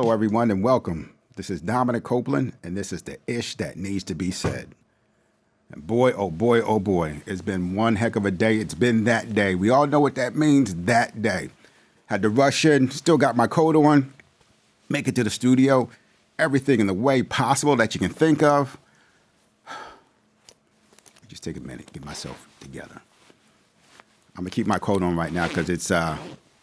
Hello, everyone, and welcome. This is Dominic Copeland, and this is the Ish That Needs to Be Said. And boy, oh boy, oh boy, it's been one heck of a day. It's been that day. We all know what that means, that day. Had to rush in, still got my coat on, make it to the studio, everything in the way possible that you can think of. Just take a minute, get myself together. I'm gonna keep my coat on right now because it's a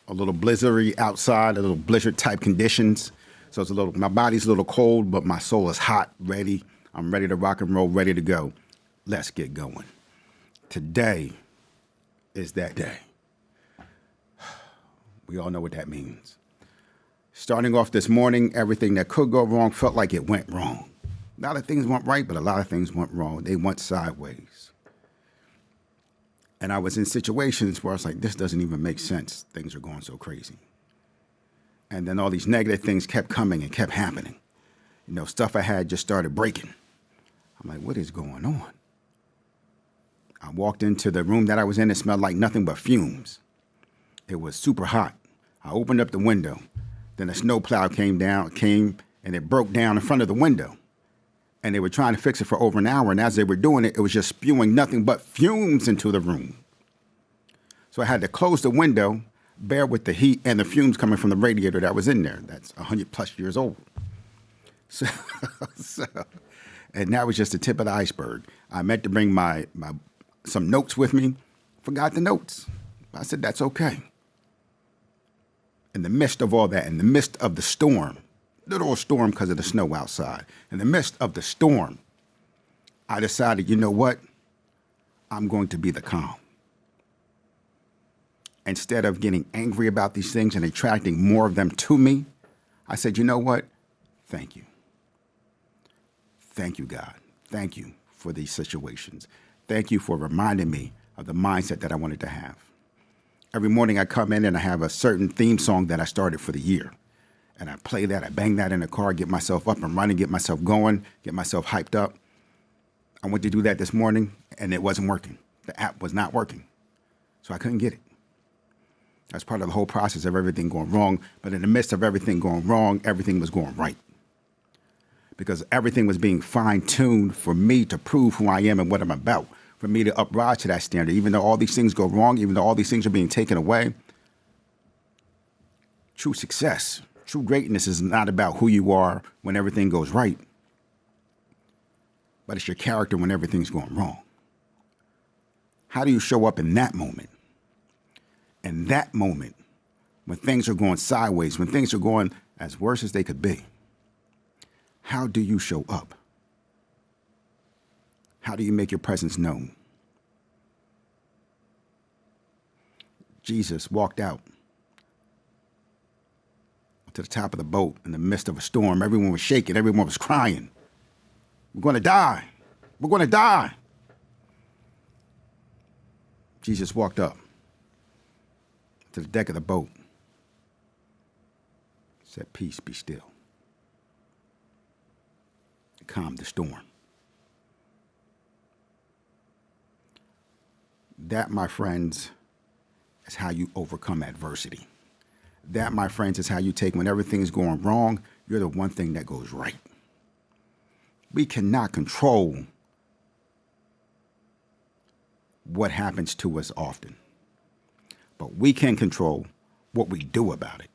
little blizzardy outside, a little blizzard type conditions. So it's my body's a little cold, but my soul is hot, ready. I'm ready to rock and roll, ready to go. Let's get going. Today is that day. We all know what that means. Starting off this morning, everything that could go wrong felt like it went wrong. A lot of things went right, but a lot of things went wrong. They went sideways. And I was in situations where I was like, this doesn't even make sense. Things are going so crazy. And then all these negative things kept coming and kept happening. You know, stuff I had just started breaking. I'm like, what is going on? I walked into the room that I was in. It smelled like nothing but fumes. It was super hot. I opened up the window. Then a snowplow came and it broke down in front of the window. And they were trying to fix it for over an hour. And as they were doing it, it was just spewing nothing but fumes into the room. So I had to close the window, bear with the heat and the fumes coming from the radiator that was in there. That's 100 plus years old. So, and that was just the tip of the iceberg. I meant to bring some notes with me, forgot the notes. I said, that's okay. In the midst of all that, in the midst of the storm, little storm because of the snow outside, in the midst of the storm, I decided, you know what? I'm going to be the calm. Instead of getting angry about these things and attracting more of them to me, I said, you know what? Thank you. Thank you, God. Thank you for these situations. Thank you for reminding me of the mindset that I wanted to have. Every morning I come in and I have a certain theme song that I started for the year. And I play that, I bang that in the car, get myself up and running, get myself going, get myself hyped up. I went to do that this morning and it wasn't working. The app was not working. So I couldn't get it. That's part of the whole process of everything going wrong. But in the midst of everything going wrong, everything was going right. Because everything was being fine-tuned for me to prove who I am and what I'm about, for me to uprise to that standard. Even though all these things go wrong, even though all these things are being taken away, true success, true greatness is not about who you are when everything goes right, but it's your character when everything's going wrong. How do you show up in that moment? In that moment, when things are going sideways, when things are going as worse as they could be, how do you show up? How do you make your presence known? Jesus walked out to the top of the boat in the midst of a storm. Everyone was shaking. Everyone was crying. We're going to die. We're going to die. Jesus walked up to the deck of the boat, said, peace, be still. Calm the storm. That, my friends, is how you overcome adversity. That, my friends, is how you take when everything's going wrong, you're the one thing that goes right. We cannot control what happens to us often, but we can control what we do about it.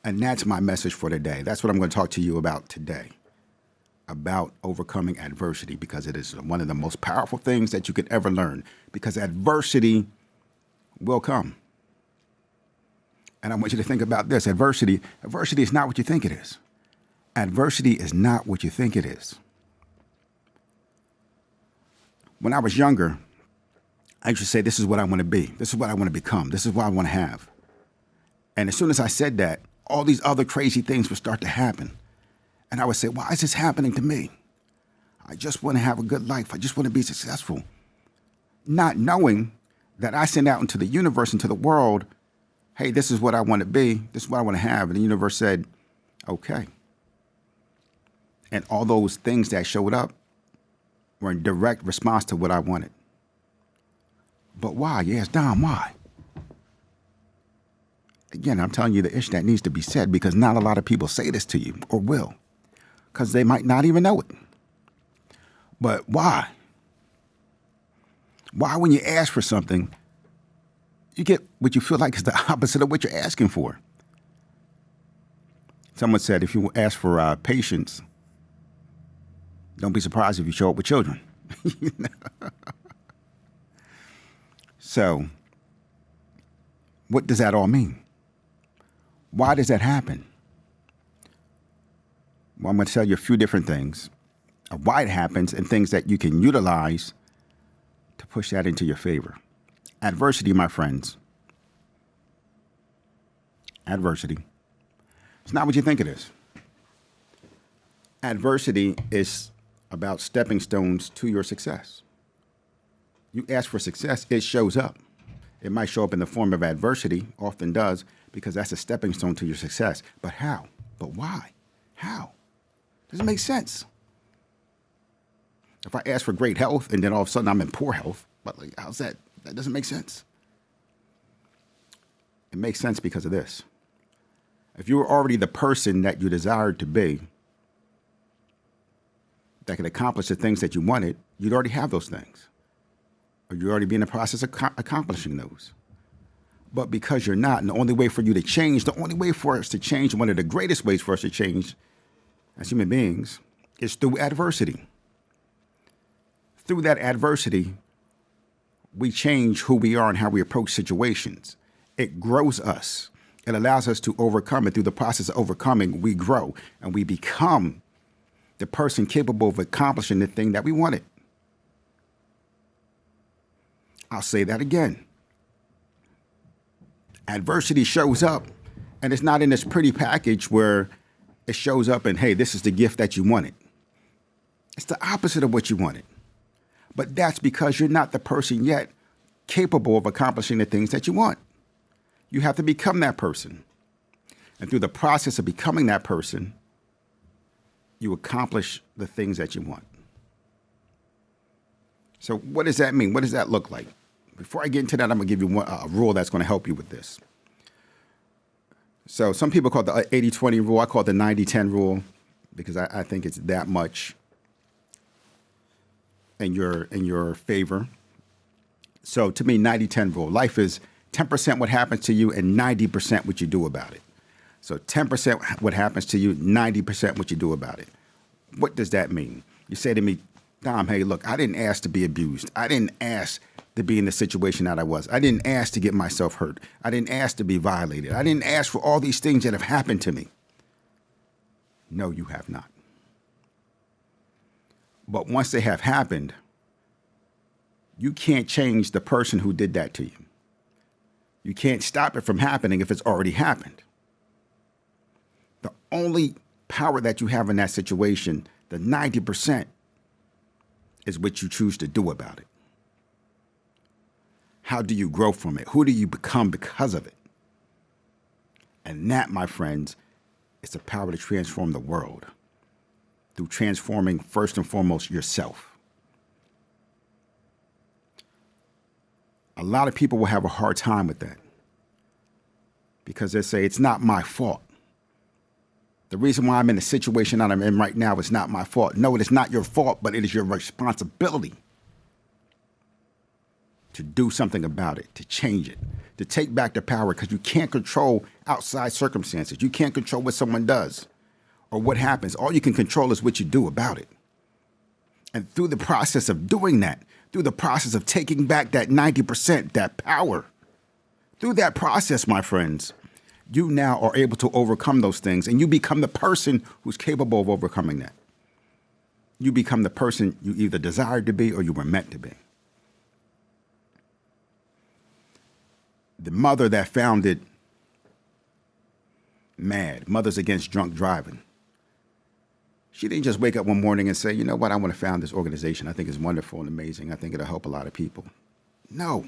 And that's my message for today. That's what I'm going to talk to you about today, about overcoming adversity, because it is one of the most powerful things that you could ever learn, because adversity will come. And I want you to think about this. Adversity is not what you think it is. Adversity is not what you think it is. When I was younger, I used to say, this is what I want to be. This is what I want to become. This is what I want to have. And as soon as I said that, all these other crazy things would start to happen. And I would say, why is this happening to me? I just want to have a good life. I just want to be successful. Not knowing that I sent out into the universe, into the world, hey, this is what I want to be. This is what I want to have. And the universe said, okay. And all those things that showed up were in direct response to what I wanted. But why? Yes, Dom, why? Again, I'm telling you the ish that needs to be said because not a lot of people say this to you or will because they might not even know it. But why? Why, when you ask for something, you get what you feel like is the opposite of what you're asking for? Someone said if you ask for patience, don't be surprised if you show up with children. So, what does that all mean? Why does that happen? Well, I'm going to tell you a few different things of why it happens and things that you can utilize to push that into your favor. Adversity, my friends. Adversity. It's not what you think it is. Adversity is about stepping stones to your success. You ask for success, it shows up. It might show up in the form of adversity, often does, because that's a stepping stone to your success. But how? But why? How? Doesn't make sense. If I ask for great health and then all of a sudden I'm in poor health, but like, how's that? That doesn't make sense. It makes sense because of this. If you were already the person that you desired to be, that could accomplish the things that you wanted, you'd already have those things. Or you'd already be in the process of accomplishing those. But because you're not, and the only way for you to change, the only way for us to change, one of the greatest ways for us to change as human beings is through adversity. Through that adversity, we change who we are and how we approach situations. It grows us. It allows us to overcome it. Through the process of overcoming, we grow and we become the person capable of accomplishing the thing that we wanted. I'll say that again. Adversity shows up, and it's not in this pretty package where it shows up and, hey, this is the gift that you wanted. It's the opposite of what you wanted. But that's because you're not the person yet capable of accomplishing the things that you want. You have to become that person. And through the process of becoming that person, you accomplish the things that you want. So what does that mean? What does that look like? Before I get into that, I'm going to give you a rule that's going to help you with this. So some people call it the 80-20 rule. I call it the 90-10 rule because I think it's that much in your favor. So to me, 90-10 rule. Life is 10% what happens to you and 90% what you do about it. So 10% what happens to you, 90% what you do about it. What does that mean? You say to me, Dom, hey, look, I didn't ask to be abused. I didn't ask to be in the situation that I was. I didn't ask to get myself hurt. I didn't ask to be violated. I didn't ask for all these things that have happened to me. No, you have not. But once they have happened, you can't change the person who did that to you. You can't stop it from happening if it's already happened. The only power that you have in that situation, the 90%, is what you choose to do about it. How do you grow from it? Who do you become because of it? And that, my friends, is the power to transform the world through transforming, first and foremost, yourself. A lot of people will have a hard time with that because they say, it's not my fault. The reason why I'm in the situation that I'm in right now is not my fault. No, it is not your fault, but it is your responsibility to do something about it, to change it, to take back the power, because you can't control outside circumstances. You can't control what someone does or what happens. All you can control is what you do about it. And through the process of doing that, through the process of taking back that 90%, that power, through that process, my friends, you now are able to overcome those things, and you become the person who's capable of overcoming that. You become the person you either desired to be or you were meant to be. The mother that founded MAD, Mothers Against Drunk Driving, she didn't just wake up one morning and say, you know what, I want to found this organization. I think it's wonderful and amazing. I think it'll help a lot of people. No,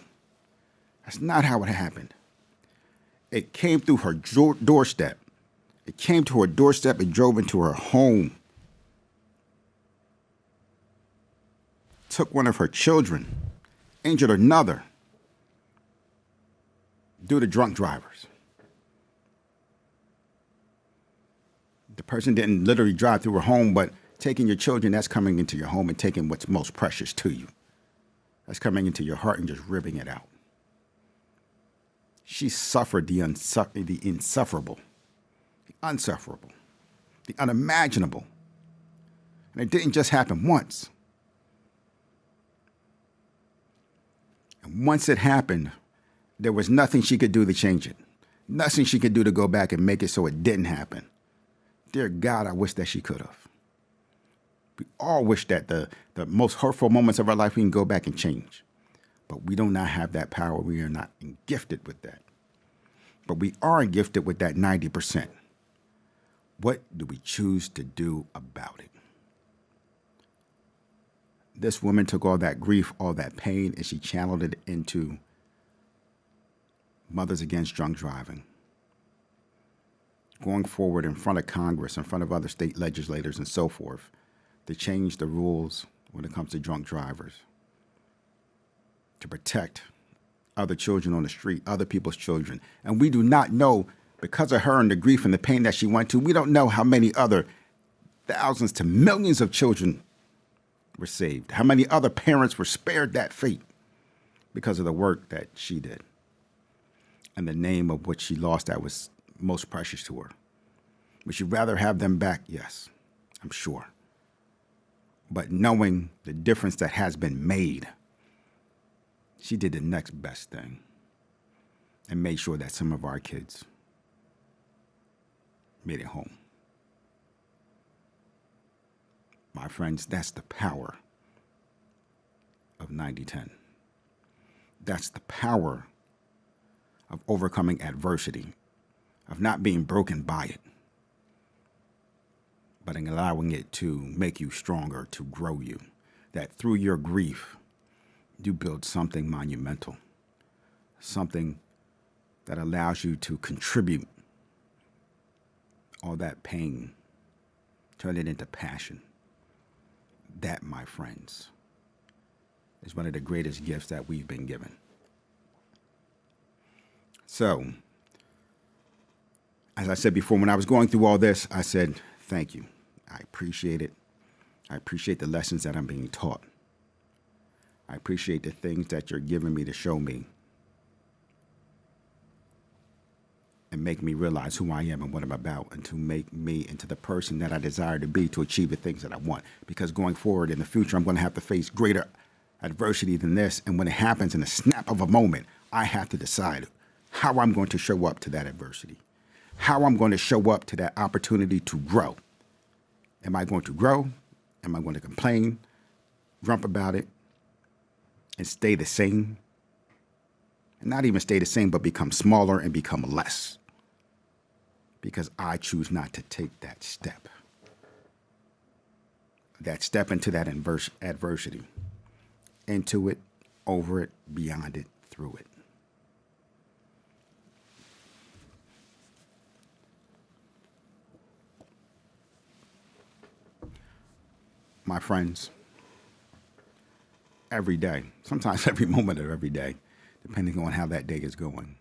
that's not how it happened. It came through her doorstep. It came to her doorstep and drove into her home. Took one of her children, injured another due to drunk drivers. The person didn't literally drive through her home, but taking your children, that's coming into your home and taking what's most precious to you. That's coming into your heart and just ripping it out. She suffered the insufferable, the unsufferable, the unimaginable. And it didn't just happen once. And once it happened, there was nothing she could do to change it. Nothing she could do to go back and make it so it didn't happen. Dear God, I wish that she could have. We all wish that the most hurtful moments of our life we can go back and change. But we do not have that power. We are not gifted with that. But we are gifted with that 90%. What do we choose to do about it? This woman took all that grief, all that pain, and she channeled it into Mothers Against Drunk Driving. Going forward in front of Congress, in front of other state legislators and so forth, to change the rules when it comes to drunk drivers, to protect other children on the street, other people's children. And we do not know, because of her and the grief and the pain that she went to, we don't know how many other thousands to millions of children were saved, how many other parents were spared that fate because of the work that she did and the name of what she lost that was most precious to her. Would you rather have them back? Yes, I'm sure. But knowing the difference that has been made, she did the next best thing and made sure that some of our kids made it home. My friends, that's the power of 90-10. That's the power of overcoming adversity, of not being broken by it, but in allowing it to make you stronger, to grow you. That through your grief, you build something monumental, something that allows you to contribute all that pain, turn it into passion. That, my friends, is one of the greatest gifts that we've been given. So, as I said before, when I was going through all this, I said, thank you. I appreciate it. I appreciate the lessons that I'm being taught. I appreciate the things that you're giving me to show me and make me realize who I am and what I'm about, and to make me into the person that I desire to be to achieve the things that I want. Because going forward in the future, I'm going to have to face greater adversity than this. And when it happens in a snap of a moment, I have to decide how I'm going to show up to that adversity, how I'm going to show up to that opportunity to grow. Am I going to grow? Am I going to complain, grump about it, and stay the same? And not even stay the same, but become smaller and become less. Because I choose not to take that step into that adversity, into it, over it, beyond it, through it. My friends, every day, sometimes every moment of every day, depending on how that day is going,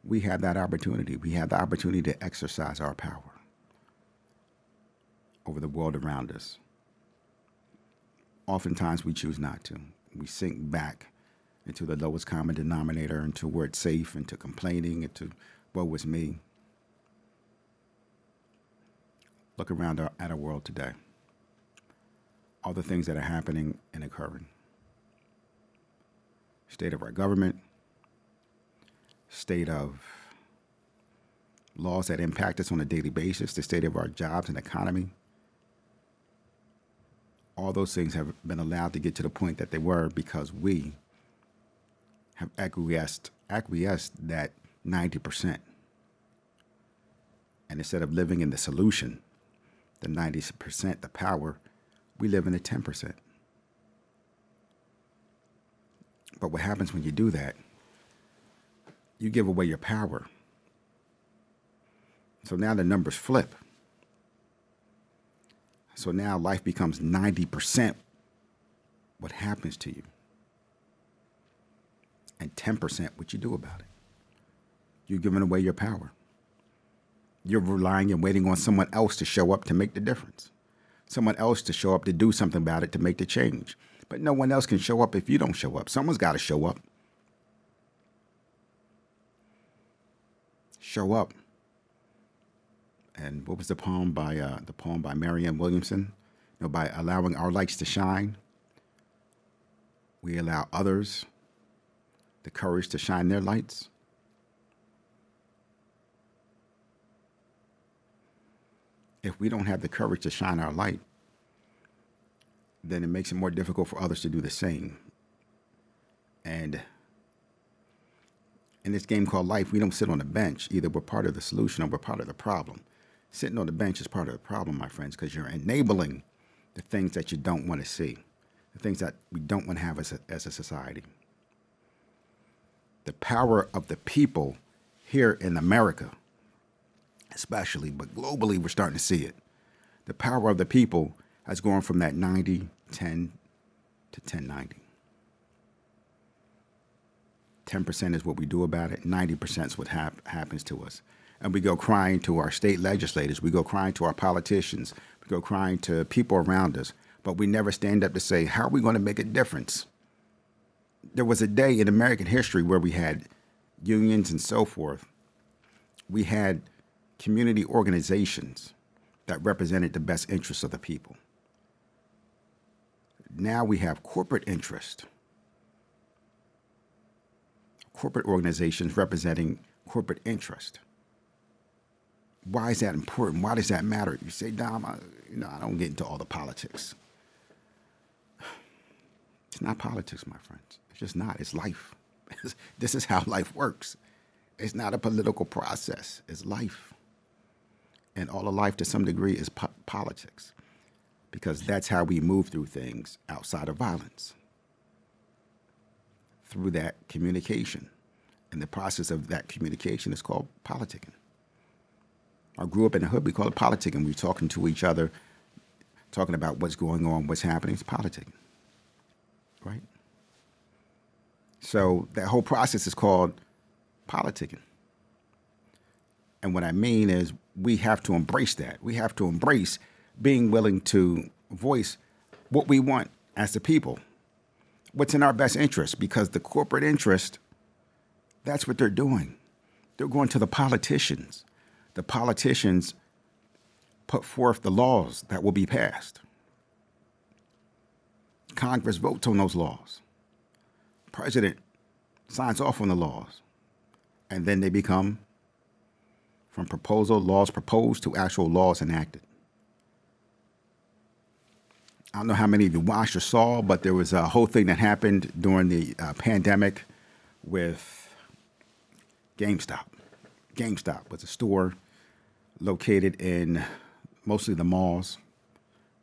we have that opportunity. We have the opportunity to exercise our power over the world around us. Oftentimes we choose not to. We sink back into the lowest common denominator, into where it's safe, into complaining, into woe is me. Look around at our world today. All the things that are happening and occurring. State of our government, state of laws that impact us on a daily basis, the state of our jobs and economy. All those things have been allowed to get to the point that they were because we have acquiesced that 90%. And instead of living in the solution, the 90%, the power, we live in the 10%. But what happens when you do that? You give away your power. So now the numbers flip. So now life becomes 90% what happens to you, and 10% what you do about it. You're giving away your power. You're relying and waiting on someone else to show up to make the difference. Someone else to show up to do something about it, to make the change. But no one else can show up if you don't show up. Someone's got to show up. Show up. And what was the poem by Marianne Williamson? By allowing our lights to shine, we allow others the courage to shine their lights. If we don't have the courage to shine our light, then it makes it more difficult for others to do the same. And in this game called life, we don't sit on the bench. Either we're part of the solution or we're part of the problem. Sitting on the bench is part of the problem, my friends, because you're enabling the things that you don't want to see, the things that we don't want to have as a society. The power of the people here in America, especially, but globally, we're starting to see it. The power of the people has gone from that 90-10 to 10-90. 10% is what we do about it. 90% is what happens to us. And we go crying to our state legislators. We go crying to our politicians. We go crying to people around us. But we never stand up to say, how are we going to make a difference? There was a day in American history where we had unions and so forth. We had community organizations that represented the best interests of the people. Now we have corporate interest. Corporate organizations representing corporate interest. Why is that important? Why does that matter? You say, Dom, I don't get into all the politics. It's not politics, my friends. It's just not. It's life. This is how life works. It's not a political process. It's life. And all of life, to some degree, is politics, because that's how we move through things outside of violence, through that communication. And the process of that communication is called politicking. I grew up in the hood, we call it politicking. We're talking to each other, talking about what's going on, what's happening. It's politicking, right? So that whole process is called politicking. And what I mean is we have to embrace that. We have to embrace being willing to voice what we want as the people, what's in our best interest, because the corporate interest, that's what they're doing. They're going to the politicians. The politicians put forth the laws that will be passed. Congress votes on those laws. President signs off on the laws. And then they become, from laws proposed to actual laws enacted. I don't know how many of you watched or saw, but there was a whole thing that happened during the pandemic with GameStop. GameStop was a store located in mostly the malls,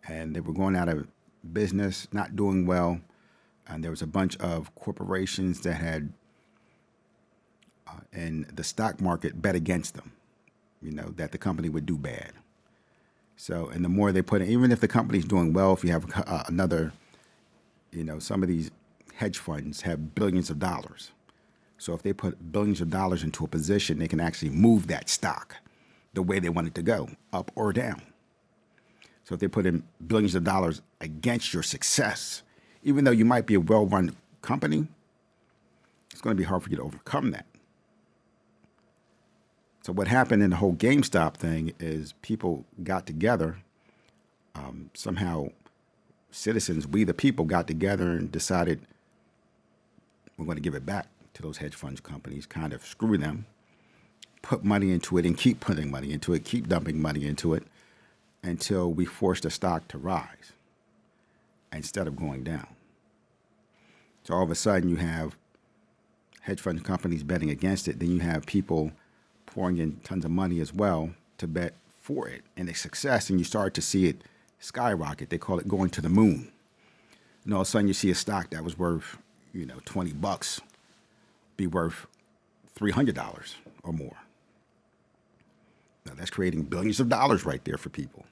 and they were going out of business, not doing well, and there was a bunch of corporations that had, in the stock market, bet against them, that the company would do bad. So, and the more they put in, even if the company's doing well, if you have another, some of these hedge funds have billions of dollars. So if they put billions of dollars into a position, they can actually move that stock the way they want it to go, up or down. So if they put in billions of dollars against your success, even though you might be a well-run company, it's going to be hard for you to overcome that. So what happened in the whole GameStop thing is people got together, somehow citizens, we the people, got together and decided we're going to give it back to those hedge fund companies, kind of screw them, put money into it and keep putting money into it, keep dumping money into it until we force the stock to rise instead of going down. So all of a sudden you have hedge fund companies betting against it. Then you have people pouring in tons of money as well to bet for it and its success. And you start to see it skyrocket. They call it going to the moon. And all of a sudden you see a stock that was worth, $20 be worth $300 or more. Now that's creating billions of dollars right there for people.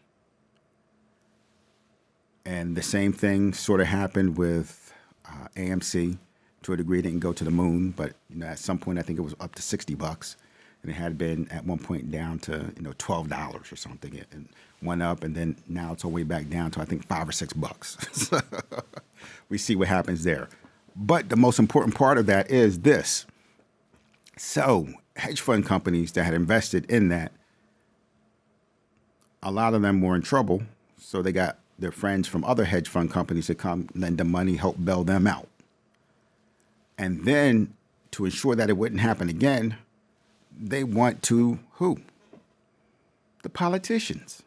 And the same thing sort of happened with AMC. To a degree, it didn't go to the moon, but at some point I think it was up to $60. and it had been at one point down to $12 or something. It went up, and then now it's all the way back down to I think $5 or $6. So we see what happens there. But the most important part of that is this. So hedge fund companies that had invested in that, a lot of them were in trouble. So they got their friends from other hedge fund companies to come lend them money, help bail them out. And then to ensure that it wouldn't happen again, they went to who? The politicians.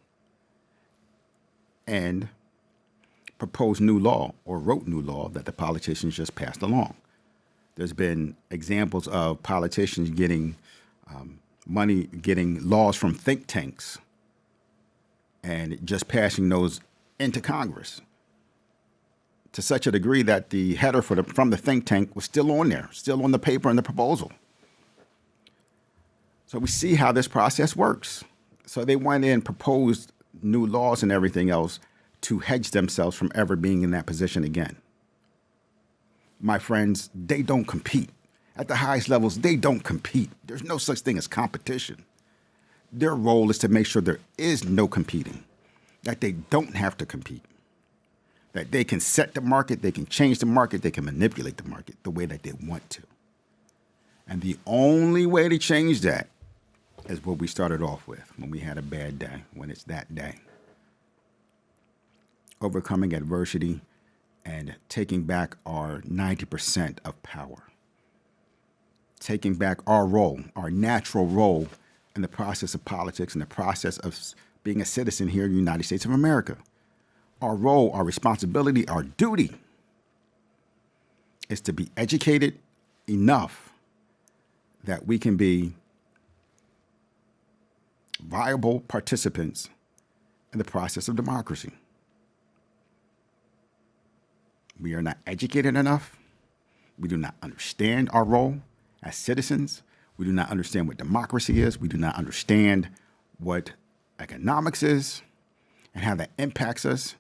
And proposed new law or wrote new law that the politicians just passed along. There's been examples of politicians getting money, getting laws from think tanks and just passing those into Congress to such a degree that the header from the think tank was still on there, still on the paper and the proposal. So we see how this process works. So they went in, proposed new laws and everything else to hedge themselves from ever being in that position again. My friends, they don't compete. At the highest levels, they don't compete. There's no such thing as competition. Their role is to make sure there is no competing, that they don't have to compete, that they can set the market, they can change the market, they can manipulate the market the way that they want to. And the only way to change that is what we started off with when we had a bad day, when it's that day. Overcoming adversity and taking back our 90% of power. Taking back our role, our natural role in the process of politics and the process of being a citizen here in the United States of America. Our role, our responsibility, our duty is to be educated enough that we can be viable participants in the process of democracy. We are not educated enough. We do not understand our role as citizens. We do not understand what democracy is. We do not understand what economics is and how that impacts us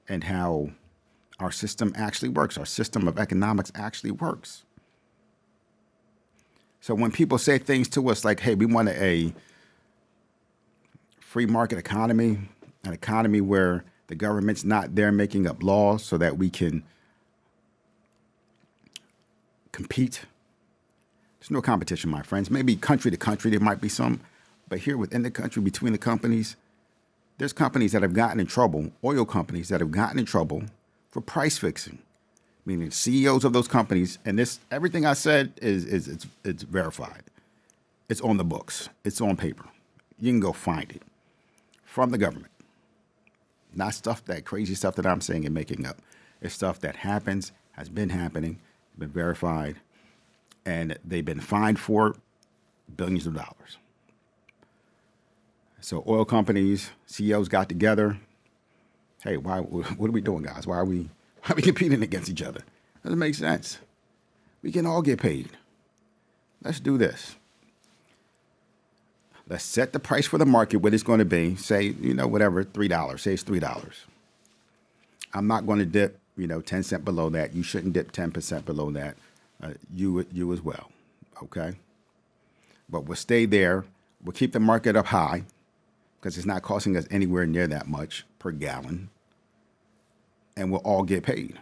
and how our system actually works. Our system of economics actually works. So when people say things to us like, hey, we want a free market economy, an economy where the government's not there making up laws so that we can compete. There's no competition, my friends. Maybe country to country, there might be some, but here within the country, between the companies, there's companies that have gotten in trouble, oil companies that have gotten in trouble for price fixing, meaning CEOs of those companies. And this, everything I said it's verified. It's on the books. It's on paper. You can go find it from the government. Not stuff, that crazy stuff that I'm saying and making up. It's stuff that happens, has been happening, been verified, and they've been fined for billions of dollars. So oil companies, CEOs got together. Hey, what are we doing, guys? Why are we competing against each other? Doesn't make sense. We can all get paid. Let's do this. Let's set the price for the market, what it's going to be. Say, whatever, $3. Say it's $3. I'm not going to dip, 10 cents below that. You shouldn't dip 10% below that. You as well, okay? But we'll stay there. We'll keep the market up high because it's not costing us anywhere near that much per gallon. And we'll all get paid.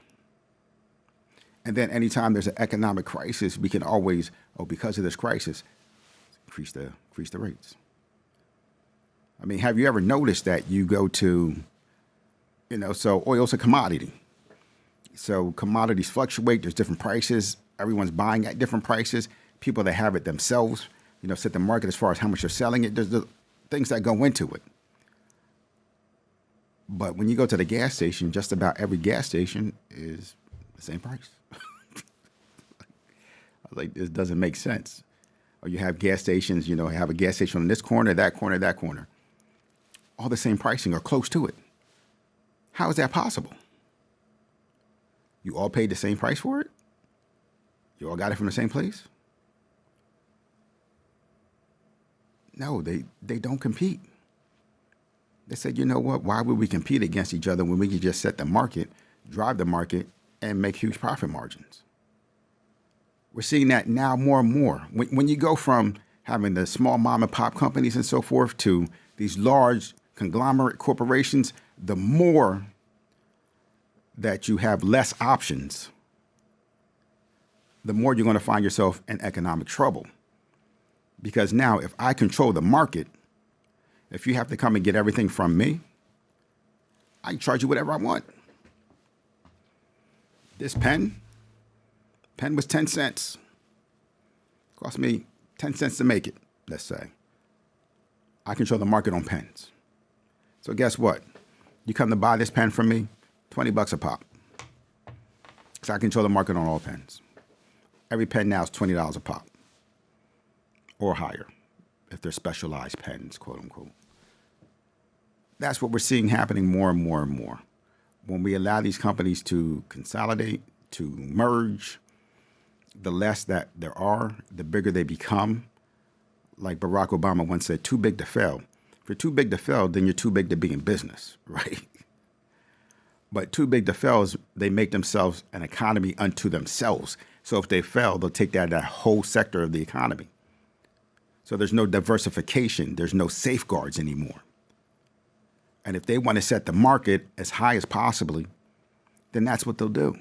And then anytime there's an economic crisis, we can always, because of this crisis, increase the rates. I mean, have you ever noticed that you go to, so oil's a commodity. So commodities fluctuate. There's different prices. Everyone's buying at different prices. People that have it themselves, set the market as far as how much they're selling it. There's the things that go into it. But when you go to the gas station, just about every gas station is the same price. Like, this doesn't make sense. Or you have gas stations, have a gas station on this corner, that corner, that corner. All the same pricing or close to it. How is that possible? You all paid the same price for it? You all got it from the same place? No, they don't compete. They said, you know what? Why would we compete against each other when we can just set the market, drive the market, and make huge profit margins? We're seeing that now more and more. When you go from having the small mom and pop companies and so forth, to these large conglomerate corporations, the more that you have less options, the more you're going to find yourself in economic trouble. Because now, if I control the market, if you have to come and get everything from me, I can charge you whatever I want. This pen was 10 cents. Cost me 10 cents to make it, let's say. I control the market on pens. So guess what? You come to buy this pen from me, $20 a pop. So I control the market on all pens. Every pen now is $20 a pop or higher if they're specialized pens, quote unquote. That's what we're seeing happening more and more and more. When we allow these companies to consolidate, to merge, the less that there are, the bigger they become. Like Barack Obama once said, too big to fail. If you're too big to fail, then you're too big to be in business, right? But too big to fail is they make themselves an economy unto themselves. So if they fail, they'll take that whole sector of the economy. So there's no diversification. There's no safeguards anymore. And if they want to set the market as high as possibly, then that's what they'll do.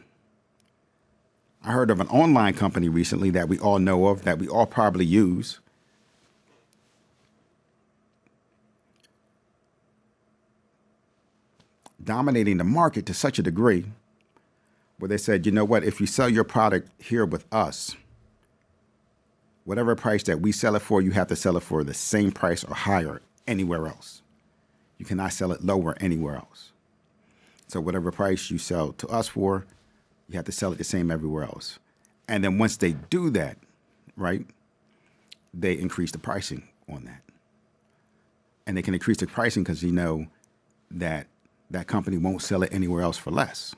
I heard of an online company recently that we all know of, that we all probably use. Dominating the market to such a degree where they said, you know what, if you sell your product here with us, whatever price that we sell it for, you have to sell it for the same price or higher anywhere else. You cannot sell it lower anywhere else. So whatever price you sell to us for, you have to sell it the same everywhere else. And then once they do that, right, they increase the pricing on that. And they can increase the pricing because you know that that company won't sell it anywhere else for less.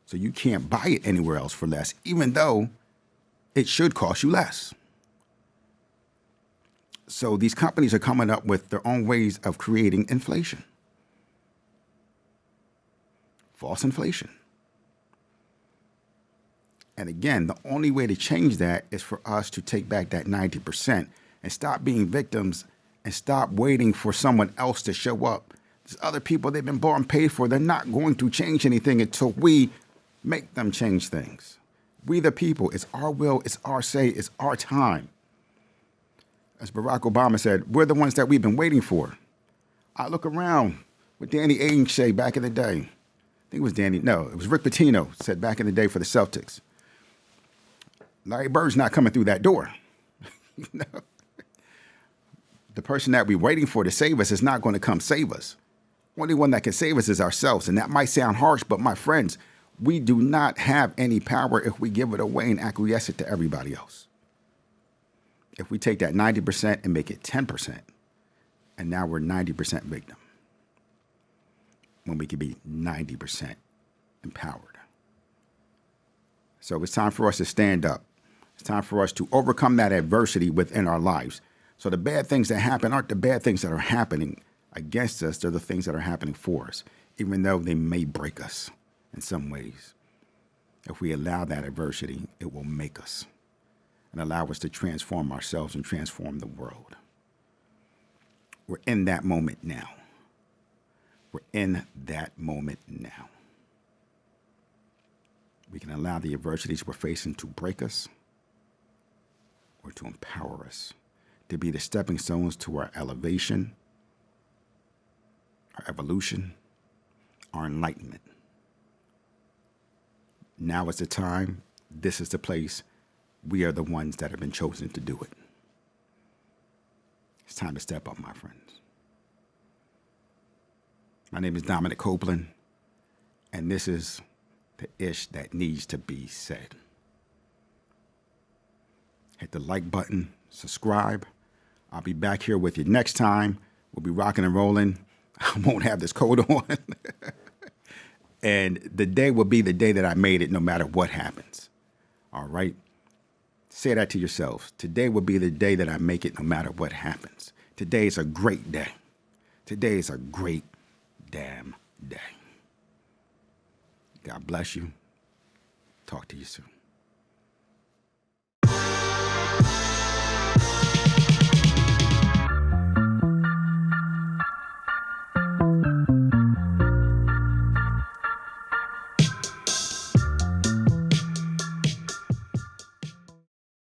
So you can't buy it anywhere else for less, even though it should cost you less. So these companies are coming up with their own ways of creating inflation. False inflation. And again, the only way to change that is for us to take back that 90% and stop being victims and stop waiting for someone else to show up. There's other people they've been bought and paid for. They're not going to change anything until we make them change things. We the people, it's our will, it's our say, it's our time. As Barack Obama said, we're the ones that we've been waiting for. I look around what Danny Ainge said back in the day. I think it was it was Rick Pitino said back in the day for the Celtics. Larry Bird's not coming through that door. The person that we're waiting for to save us is not going to come save us. Only one that can save us is ourselves. And that might sound harsh, but my friends, we do not have any power if we give it away and acquiesce it to everybody else. If we take that 90% and make it 10%, and now we're 90% victim, when we could be 90% empowered. So it's time for us to stand up. It's time for us to overcome that adversity within our lives. So the bad things that happen aren't the bad things that are happening against us. They're the things that are happening for us, even though they may break us in some ways. If we allow that adversity, it will make us and allow us to transform ourselves and transform the world. We're in that moment now. We're in that moment now. We can allow the adversities we're facing to break us or to empower us, to be the stepping stones to our elevation, our evolution, our enlightenment. Now is the time. This is the place. We are the ones that have been chosen to do it. It's time to step up, my friends. My name is Dominic Copeland, and this is the ish that needs to be said. Hit the like button, subscribe. I'll be back here with you next time. We'll be rocking and rolling. I won't have this coat on. And the day will be the day that I made it no matter what happens. All right? Say that to yourselves. Today will be the day that I make it no matter what happens. Today is a great day. Today is a great damn day. God bless you. Talk to you soon.